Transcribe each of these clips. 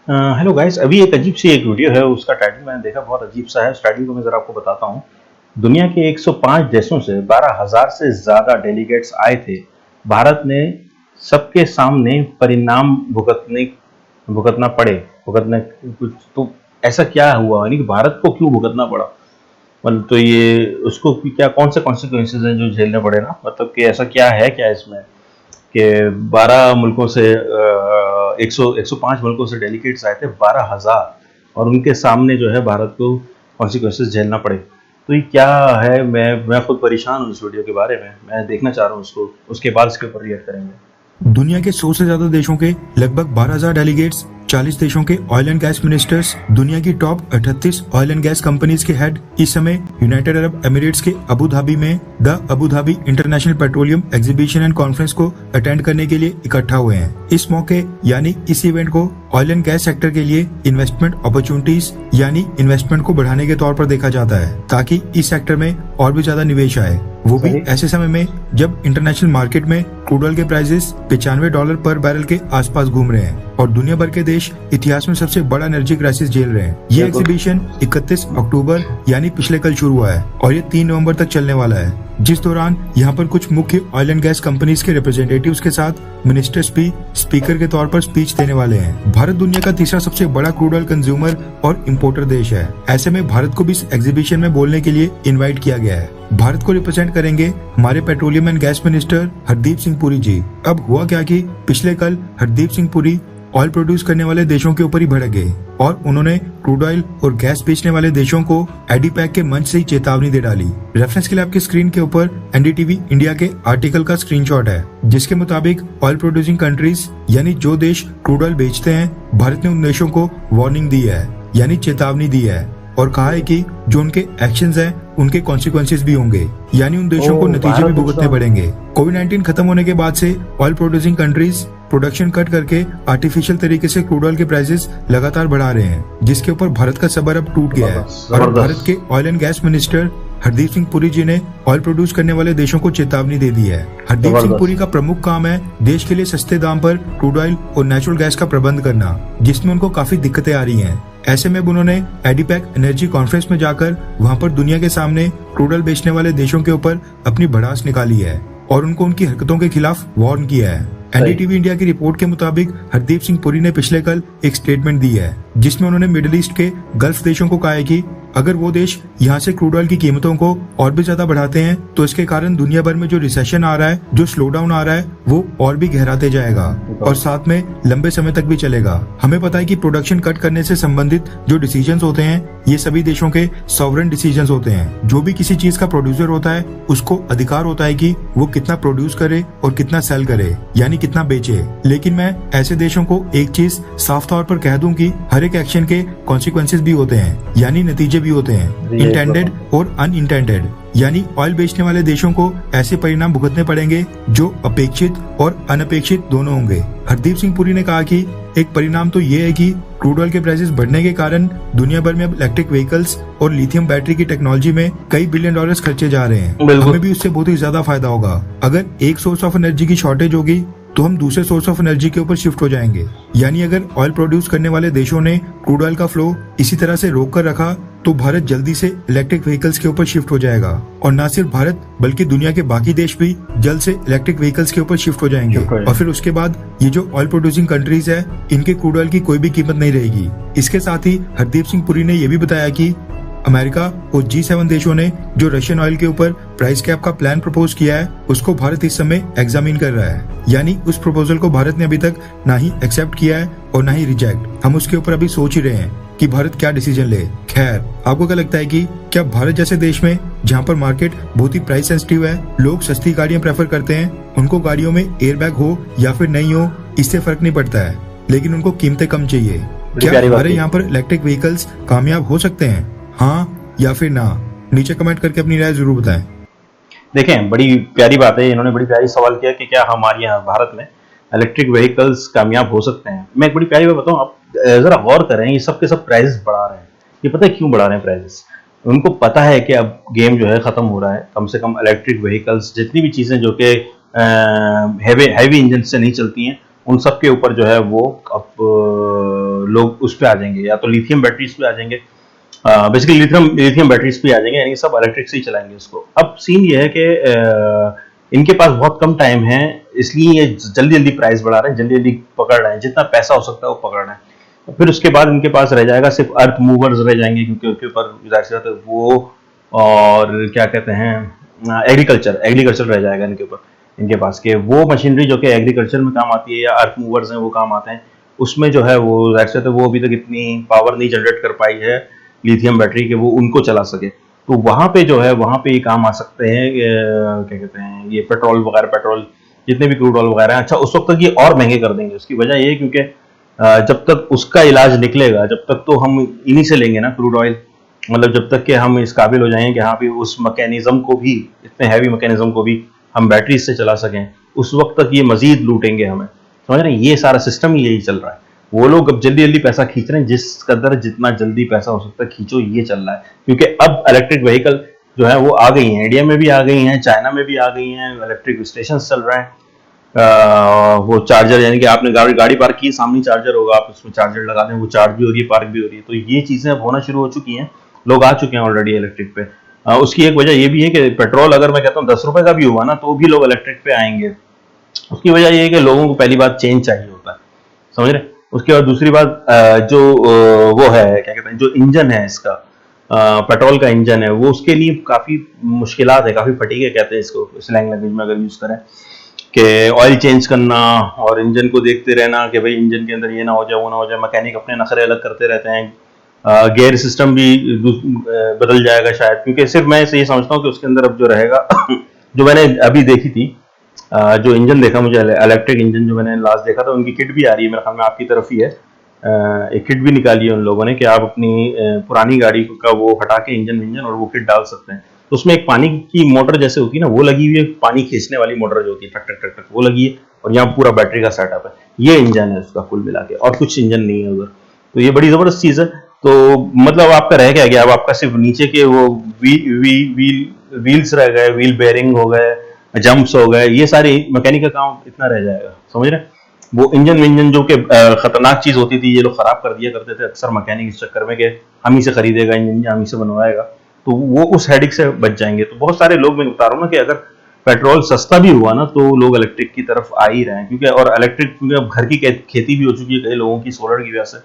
Hello guys, अभी एक अजीब सी एक वीडियो है। उसका टाइटल मैंने देखा, बहुत अजीब सा है। उस टाइटल को मैं ज़रा आपको बताता हूँ। दुनिया के 105 देशों से 12,000 से ज़्यादा डेलीगेट्स आए थे। भारत ने सबके सामने परिणाम भुगतना पड़े। भुगतने कुछ तो ऐसा क्या हुआ, यानी कि भारत को क्यों भुगतना पड़ा? मतलब तो ये उसको क्या, कौन से कॉन्सिक्वेंसेज हैं जो झेलने पड़े ना? मतलब कि ऐसा क्या है क्या इसमें कि 12 मुल्कों से 105 मुल्कों से डेलीगेट्स आए थे, 12,000, और उनके सामने जो है भारत को कॉन्सिक्वेंसेस झेलना पड़े। तो ये क्या है? मैं खुद परेशान हूँ इस वीडियो के बारे में। मैं देखना चाह रहा हूँ उसको, उसके बाद इसके ऊपर रिएक्ट करेंगे। दुनिया के 100 से ज्यादा देशों के लगभग 12,000 डेलीगेट्स, 40 देशों के ऑयल एंड गैस मिनिस्टर्स, दुनिया की top 38 oil and gas companies के हेड इस समय यूनाइटेड अरब एमिरेट्स के अबू धाबी में the Abu Dhabi international petroleum exhibition and conference को अटेंड करने के लिए इकट्ठा हुए हैं। इस मौके यानी इस इवेंट को ऑयल एंड गैस सेक्टर के लिए इन्वेस्टमेंट अपॉर्चुनिटीज यानी इन्वेस्टमेंट को बढ़ाने के तौर पर देखा जाता है, ताकि इस सेक्टर में और भी ज्यादा निवेश आए, वो भी ऐसे समय में जब इंटरनेशनल मार्केट में क्रूड ऑयल के प्राइसेस $95 पर बैरल के आसपास घूम रहे हैं और दुनिया भर के देश इतिहास में सबसे बड़ा एनर्जी क्राइसिस झेल रहे हैं। ये एग्जीबिशन 31 अक्टूबर यानी पिछले कल शुरू हुआ है और ये 3 नवंबर तक चलने वाला है, जिस दौरान यहाँ पर कुछ मुख्य ऑयल एंड गैस कंपनीज के रिप्रेजेंटेटिव्स के साथ मिनिस्टर्स भी स्पीकर के तौर पर स्पीच देने वाले हैं। भारत दुनिया का तीसरा सबसे बड़ा क्रूड ऑयल कंज्यूमर और इम्पोर्टर देश है। ऐसे में भारत को भी इस एग्जीबिशन में बोलने के लिए इन्वाइट किया गया है। भारत को रिप्रेजेंट करेंगे हमारे petroleum and gas minister Hardeep Singh Puri ji. अब हुआ क्या कि पिछले कल हरदीप सिंह पुरी ऑयल प्रोड्यूस करने वाले देशों के ऊपर ही भड़क गए और उन्होंने क्रूड ऑयल और गैस बेचने वाले देशों को एडीपैक के मंच से ही चेतावनी दे डाली। रेफरेंस के लिए आपकी स्क्रीन के ऊपर एनडीटीवी इंडिया के आर्टिकल का स्क्रीनशॉट है, जिसके मुताबिक ऑयल प्रोड्यूसिंग कंट्रीज यानी जो देश क्रूड ऑयल बेचते हैं, भारत ने उन देशों को वार्निंग दी है यानी चेतावनी दी है और कहा है कि जो उनके एक्शंस हैं उनके कॉन्सिक्वेंसेस भी होंगे, यानी उन देशों को नतीजे भी भुगतने पड़ेंगे। कोविड-19 खत्म होने के बाद से oil producing countries production cut करके आर्टिफिशियल तरीके से क्रूड ऑयल के प्राइसेस लगातार बढ़ा रहे हैं, जिसके ऊपर भारत का सबर अब टूट गया है। और भारत के oil and gas minister Hardeep Singh Puri ji ने ऑयल प्रोड्यूस करने वाले देशों को चेतावनी दे दी है। हरदीप सिंह पुरी का प्रमुख काम है देश के लिए सस्ते दाम पर क्रूड ऑयल और नेचुरल गैस का प्रबंध करना, जिसमें उनको काफी दिक्कतें आ रही हैं। ऐसे में उन्होंने एडीपैक एनर्जी कॉन्फ्रेंस में जाकर वहां पर दुनिया के सामने क्रूड ऑयल बेचने वाले देशों के ऊपर अपनी भड़ास निकाली है और उनको उनकी हरकतों के खिलाफ वार्न किया है। एनडीटीवी इंडिया की रिपोर्ट के मुताबिक हरदीप सिंह पुरी ने पिछले कल एक स्टेटमेंट दी है, जिसमें उन्होंने मिडिल ईस्ट के गल्फ देशों को कहा है कि अगर वो देश यहाँ से क्रूड ऑयल की कीमतों को और भी ज्यादा बढ़ाते हैं तो इसके कारण दुनिया भर में जो रिसेशन आ रहा है, जो स्लो डाउन आ रहा है, वो और भी गहराते जाएगा और साथ में लंबे समय तक भी चलेगा। हमें पता है कि प्रोडक्शन कट करने से संबंधित जो डिसीजंस होते हैं, ये सभी देशों के सॉवरेन डिसीजंस होते हैं। जो भी किसी चीज का प्रोड्यूसर होता है, उसको अधिकार होता है कि वो कितना प्रोड्यूस करे और कितना सेल करे, यानी कितना बेचे। लेकिन मैं ऐसे देशों को एक चीज साफ तौर पर कह दूं कि हर एक एक्शन के कॉन्सिक्वेंसेस भी होते हैं, यानी नतीजे भी होते हैं, इंटेंडेड और अनइंटेंडेड। यानी ऑयल बेचने वाले देशों को ऐसे परिणाम भुगतने पड़ेंगे जो अपेक्षित और अनपेक्षित दोनों होंगे। हरदीप सिंह पुरी ने कहा कि एक परिणाम तो ये है कि क्रूड ऑयल के प्राइसेस बढ़ने के कारण दुनिया भर में अब इलेक्ट्रिक व्हीकल्स और लिथियम बैटरी की टेक्नोलॉजी में कई बिलियन डॉलर्स खर्चे जा रहे हैं। हमें भी उससे बहुत ही ज्यादा फायदा होगा। अगर एक सोर्स ऑफ एनर्जी की शॉर्टेज होगी तो हम दूसरे सोर्स ऑफ एनर्जी के ऊपर शिफ्ट हो जाएंगे। यानी अगर ऑयल प्रोड्यूस करने वाले देशों ने क्रूड ऑयल का फ्लो इसी तरह से रोक कर रखा तो भारत जल्दी से इलेक्ट्रिक व्हीकल्स के ऊपर शिफ्ट हो जाएगा और न सिर्फ भारत बल्कि दुनिया के बाकी देश भी जल्द से इलेक्ट्रिक व्हीकल्स के ऊपर शिफ्ट हो जाएंगे और फिर उसके बाद ये जो ऑयल प्रोड्यूसिंग कंट्रीज है, इनके क्रूड ऑयल की कोई भी कीमत नहीं रहेगी। इसके साथ ही हरदीप सिंह पुरी ने यह भी बताया कि अमेरिका और G7 देशों ने जो रशियन ऑयल के ऊपर प्राइस कैप का प्लान प्रपोज किया है, उसको भारत इस समय एग्जामिन कर रहा है। यानी उस प्रपोजल को भारत ने अभी तक ना ही एक्सेप्ट किया है और ना ही रिजेक्ट। हम उसके ऊपर अभी सोच ही रहे हैं कि भारत क्या डिसीजन ले। खैर, आपको क्या लगता है कि क्या भारत जैसे देश में जहाँ पर मार्केट बहुत ही प्राइस सेंसिटिव है, लोग सस्ती गाड़ियां प्रेफर करते हैं, उनको गाड़ियों में एयरबैग हो या फिर नहीं हो, इससे फर्क नहीं पड़ता है, लेकिन उनको कीमतें कम चाहिए। क्या हमारे यहाँ पर इलेक्ट्रिक व्हीकल्स कामयाब हो सकते हैं? हाँ या फिर ना? नीचे कमेंट करके अपनी राय जरूर बताएं। देखें, बड़ी प्यारी बात है। इन्होंने बड़ी प्यारी सवाल किया कि क्या हमारे यहाँ भारत में इलेक्ट्रिक व्हीकल्स कामयाब हो सकते हैं। मैं एक बड़ी प्यारी बात बताऊँ, आप जरा गौर करें, ये सब के सब प्राइसेस बढ़ा रहे हैं। ये पता है क्यों बढ़ा रहे हैं प्राइसेस? उनको पता है कि अब गेम जो है खत्म हो रहा है। कम से कम इलेक्ट्रिक व्हीकल्स, जितनी भी चीजें जो कि हैवी इंजन से नहीं चलती हैं, उन सब के ऊपर जो है वो अब लोग उस पे आ जाएंगे, या तो लिथियम बैटरीज पे आ जाएंगे, बेसिकली लिथियम बैटरीज पे आ जाएंगे, यानी सब इलेक्ट्रिक से ही चलाएंगे उसको। अब सीन ये है कि इनके पास बहुत कम टाइम है, इसलिए ये जल्दी जल्दी प्राइस बढ़ा रहे हैं, जल्दी जल्दी पकड़ रहे हैं, जितना पैसा हो सकता है वो पकड़ रहे हैं। फिर उसके बाद इनके पास रह जाएगा सिर्फ अर्थ मूवर्स रह जाएंगे, क्योंकि उसके ऊपर जाहिर सी बात है वो, और क्या कहते हैं एग्रीकल्चर एग्रीकल्चर रह जाएगा इनके ऊपर, इनके पास के वो मशीनरी जो कि एग्रीकल्चर में काम आती है या अर्थ मूवर्स हैं वो काम आते हैं, उसमें जो है वो जाहिर सी बात है वो अभी तक इतनी पावर नहीं जनरेट कर पाई है लिथियम बैटरी के वो उनको चला सके। तो वहां पे जो है वहां पे ये काम आ सकते हैं, क्या कहते हैं ये पेट्रोल वगैरह, पेट्रोल जितने भी क्रूड ऑयल वगैरह हैं। अच्छा उस वक्त तक ये और महंगे कर देंगे, उसकी वजह ये है क्योंकि जब तक उसका इलाज निकलेगा, जब तक तो हम इन्हीं से लेंगे ना क्रूड ऑयल, मतलब जब तक कि हम इस काबिल हो जाएंगे कि हाँ भी उस मैकेनिज्म को भी, इतने हैवी मैकेनिज्म को भी हम बैटरी से चला सकें, उस वक्त तक ये मजीद लूटेंगे हमें, समझ रहे हैं। ये सारा सिस्टम ही यही चल रहा है। वो लोग अब जल्दी जल्दी पैसा खींच रहे हैं, जिस कदर जितना जल्दी पैसा हो सकता है खींचो, ये चल रहा है। क्योंकि अब इलेक्ट्रिक व्हीकल जो है वो आ गई हैं, इंडिया में भी आ गई हैं, चाइना में भी आ गई हैं, इलेक्ट्रिक स्टेशन चल रहे हैं। वो चार्जर, यानी कि आपने गाड़ी पार्क की, सामने चार्जर होगा, आप उसमें चार्जर लगा दें, वो चार्ज भी हो रही है, पार्क भी हो रही है। तो ये चीजें अब होना शुरू हो चुकी हैं, लोग आ चुके हैं ऑलरेडी इलेक्ट्रिक पे। उसकी एक वजह ये भी है कि पेट्रोल अगर मैं कहता हूँ 10 रुपए का भी हुआ ना तो भी लोग इलेक्ट्रिक पे आएंगे। उसकी वजह ये है कि लोगों को पहली बात चेंज चाहिए होता है, समझ रहे। उसके बाद दूसरी बात जो वो है क्या कहते हैं, जो इंजन है इसका, पेट्रोल का इंजन है, वो उसके लिए काफी मुश्किलात है, काफी फटीगे कहते हैं इसको स्लैंग लैंग्वेज में अगर यूज करें, कि ऑयल चेंज करना और इंजन को देखते रहना कि भाई इंजन के अंदर ये ना हो जाए वो ना हो जाए, मैकेनिक अपने नखरे अलग करते रहते हैं। गियर सिस्टम भी बदल जाएगा शायद, क्योंकि सिर्फ मैं ये समझता हूँ कि उसके अंदर अब जो रहेगा जो मैंने अभी देखी थी, जो इंजन देखा मुझे, इलेक्ट्रिक इंजन जो मैंने लास्ट देखा था, उनकी किट भी आ रही है मेरे ख्याल में आपकी तरफ ही है। एक किट भी निकाली है उन लोगों ने कि आप अपनी पुरानी गाड़ी का वो हटा के इंजन और वो किट डाल सकते हैं। तो उसमें एक पानी की मोटर जैसे होती है ना, वो लगी हुई है, पानी खींचने वाली मोटर जो होती है, टक टक टक टक वो लगी है, और यहाँ पूरा बैटरी का सेटअप है। ये इंजन है उसका कुल मिला के, और कुछ इंजन नहीं है उधर। तो ये बड़ी जबरदस्त चीज है। तो मतलब आपका रह क्या गया, अब आपका सिर्फ नीचे के वो व्हील्स रह गए, व्हील बेयरिंग हो गए, जंप्स हो गए, ये सारे मैकेनिक का काम इतना रह जाएगा, समझ रहे हैं। वो इंजन जो कि खतरनाक चीज होती थी, ये लोग खराब कर दिया करते थे अक्सर मैकेनिक इस चक्कर में कि हम ही से खरीदेगा इंजन, हम ही से बनवाएगा, तो वो उस हेडिक से बच जाएंगे। तो बहुत सारे लोग, मैं बता रहा हूँ ना कि अगर पेट्रोल सस्ता भी हुआ ना तो लोग इलेक्ट्रिक की तरफ आ ही रहे हैं, क्योंकि और इलेक्ट्रिक अब घर की खेती भी हो चुकी है कई लोगों की सोलर की वजह से,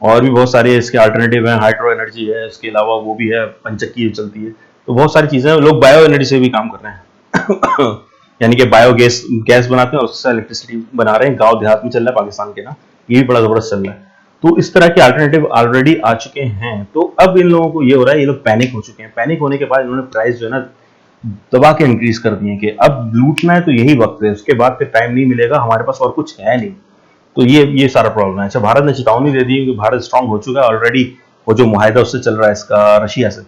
और भी बहुत सारे इसके अल्टरनेटिव हैं, हाइड्रो एनर्जी है, इसके अलावा वो भी है, पंचक्की चलती है। तो बहुत सारी चीजें, लोग बायो एनर्जी से भी काम कर रहे हैं यानी कि बायो गैस बनाते हैं और उससे इलेक्ट्रिसिटी बना रहे हैं। गांव देहात में चल रहा है पाकिस्तान के ना, ये भी बड़ा जबरदस्त चल रहा है। तो इस तरह के अल्टरनेटिव ऑलरेडी आ चुके हैं। तो अब इन लोगों को ये हो रहा है, ये लोग पैनिक हो चुके हैं। पैनिक होने के बाद इन्होंने प्राइस जो है ना दबा के इंक्रीज कर दिए कि अब लूटना है तो यही वक्त है, उसके बाद फिर टाइम नहीं मिलेगा, हमारे पास और कुछ है नहीं। तो ये सारा प्रॉब्लम है। अच्छा, भारत ने चेतावनी दे दी कि भारत स्ट्रांग हो चुका है ऑलरेडी, वो जो मुआहिदा उससे चल रहा है इसका रशिया से,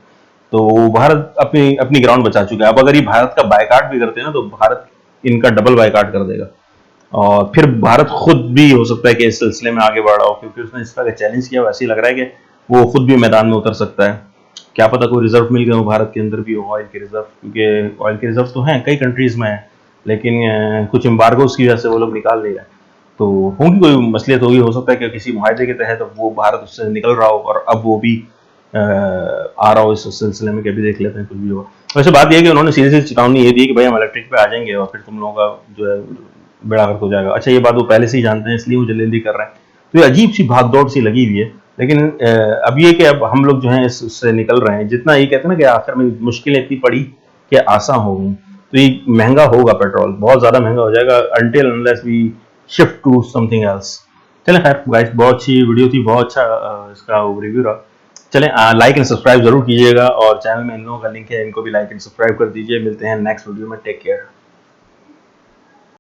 तो भारत अपनी अपनी ग्राउंड बचा चुका है। अब अगर ये भारत का बायकाट भी करते हैं ना तो भारत इनका डबल बायकाट कर देगा, और फिर भारत खुद भी हो सकता है कि इस सिलसिले में आगे बढ़ रहा हो, क्योंकि उसने इस तरह का चैलेंज किया, वैसे ही लग रहा है कि वो खुद भी मैदान में उतर सकता है। क्या पता कोई रिजर्व मिल गया हो भारत के अंदर भी हो ऑयल के रिजर्व, क्योंकि ऑयल के रिजर्व तो हैं कई कंट्रीज में है, लेकिन कुछ एम्बार्गोस की वजह से वो लोग निकाल नहीं रहे। तो होंगी कोई मसलियत होगी, हो सकता है कि किसी मुआहदे के तहत वो भारत उससे निकल रहा हो और अब वो भी आ रहा हो इस सिलसिले में, कभी देख लेते हैं कुछ भी होगा। वैसे बात यह है कि उन्होंने सीधे सीधे चेतावनी ये दी कि भाई हम इलेक्ट्रिक पे आ जाएंगे और फिर तुम लोगों का जो है बेड़ा गर्क हो जाएगा। अच्छा, ये बात वो पहले से ही जानते हैं, इसलिए वो जल्दी जल्दी कर रहे हैं। तो ये अजीब सी भागदौड़ सी लगी हुई है। लेकिन अब ये कि अब हम लोग जो है इससे निकल रहे हैं, जितना ये कहते हैं ना कि आखिर में मुश्किलें इतनी पड़ी कि आसान हो गई, तो ये महंगा होगा, पेट्रोल बहुत ज्यादा महंगा हो जाएगा until unless we shift to something else। चलें, खैर गाइस, बहुत अच्छी वीडियो थी, बहुत अच्छा इसका रिव्यू रहा। चलें, लाइक एंड सब्सक्राइब जरूर कीजिएगा, और चैनल में इन लोगों का लिंक है, इनको भी लाइक एंड सब्सक्राइब कर दीजिए। मिलते हैं नेक्स्ट वीडियो में, टेक केयर।